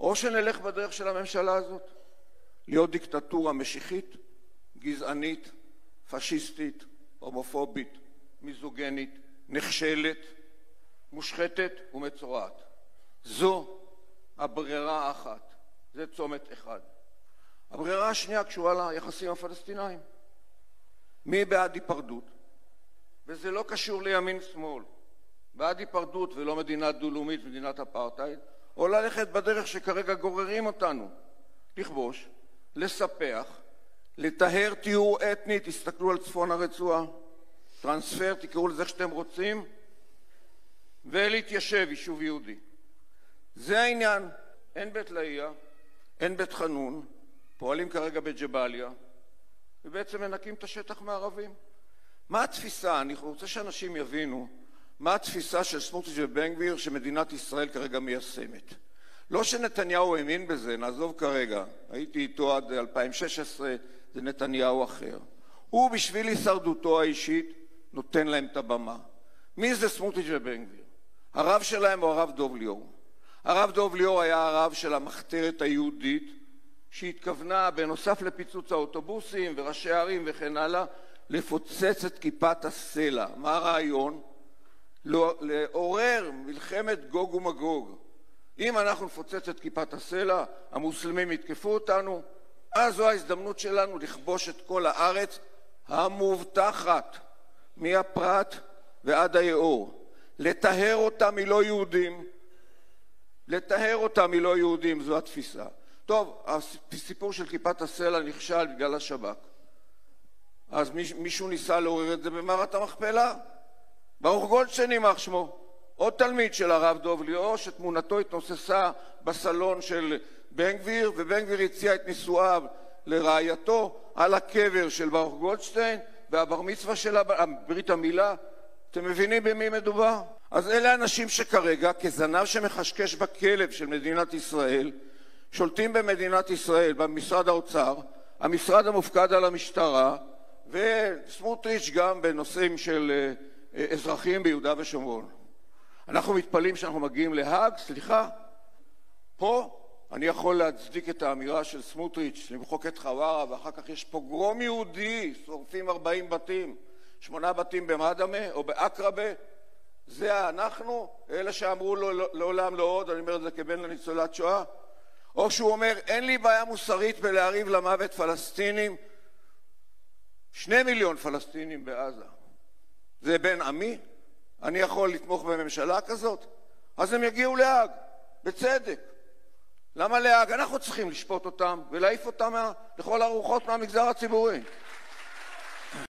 או שנלך בדרך של הממשלה הזאת, להיות דיקטטורה משיחית, גזענית, פשיסטית, הומופובית, מיזוגנית, נכשלת, מושחתת ומצורעת. זו הברירה האחת. זה צומת אחד. הברירה השנייה קשורה ליחסים הפלסטיניים. מי בעד היפרדות? וזה לא קשור לימין-שמאל. בעד היפרדות ולא מדינה דו-לאומית, מדינת אפרטהייד, או ללכת בדרך שכרגע גוררים אותנו. לכבוש, לספח, לטהר טיהור אתני, תסתכלו על צפון הרצועה, טרנספר, תקראו לזה שאתם רוצים, ולהתיישב יישוב יהודי. זה העניין. אין בית לאיה, אין בית חנון, פועלים כרגע בג'באליה, ובעצם מנקים את השטח מערבים. מה התפיסה? אני רוצה שאנשים יבינו מה התפיסה של סמוטריץ' ובן גביר שמדינת ישראל כרגע מיישמת. לא שנתניהו האמין בזה, נעזוב כרגע, הייתי איתו עד 2016, זה נתניהו אחר. הוא בשביל הישרדותו האישית נותן להם את הבמה. מי זה סמוטריץ' ובן גביר? הרב שלהם הוא הרב דוב ליאור. הרב דוב ליאור היה הרב של המחתרת היהודית, שהתכוונה בנוסף לפיצוץ האוטובוסים וראשי הערים וכן הלאה, לפוצץ את כיפת הסלע. מה הרעיון? לעורר מלחמת גוג ומגוג. אם אנחנו נפוצץ את כיפת הסלע, המוסלמים יתקפו אותנו, אז זו ההזדמנות שלנו לכבוש את כל הארץ המובטחת, מהפרת ועד היאור. לטהר אותם מלא יהודים, לטהר אותם מלא יהודים, זו התפיסה. טוב, הסיפור של כיפת הסלע נכשל בגלל השב"כ. אז מישהו ניסה לעורר את זה במערת המכפלה. ברוך גולדשטיין יימח שמו, עוד תלמיד של הרב דוב ליאור, שתמונתו התנוססה בסלון של בן גביר, ובן גביר הציע את נישואיו לרעייתו על הקבר של ברוך גולדשטיין, והבר מצווה שלה, ברית המילה. אתם מבינים במי מדובר? אז אלה אנשים שכרגע, כזנב שמחשקש בכלב של מדינת ישראל, שולטים במדינת ישראל, במשרד האוצר, המשרד המופקד על המשטרה, וסמוטריץ' גם בנושאים של אזרחים ביהודה ושומרון. אנחנו מתפלאים שאנחנו מגיעים להאג, סליחה, פה אני יכול להצדיק את האמירה של סמוטריץ' למחוק את חווארה, ואחר כך יש פוגרום יהודי, שורפים 40 בתים, 8 בתים במדמה או באקרבה. זה אנחנו, אלה שאמרו לו לעולם לא עוד, אני אומר את זה כבן לניצולת שואה. או שהוא אומר, אין לי בעיה מוסרית בלהריב למוות פלסטינים, 2 מיליון פלסטינים בעזה. זה בן עמי? אני יכול לתמוך בממשלה כזאת? אז הם יגיעו להאג, בצדק. למה להאג? אנחנו צריכים לשפוט אותם ולהעיף אותם לכל הרוחות מהמגזר הציבורי.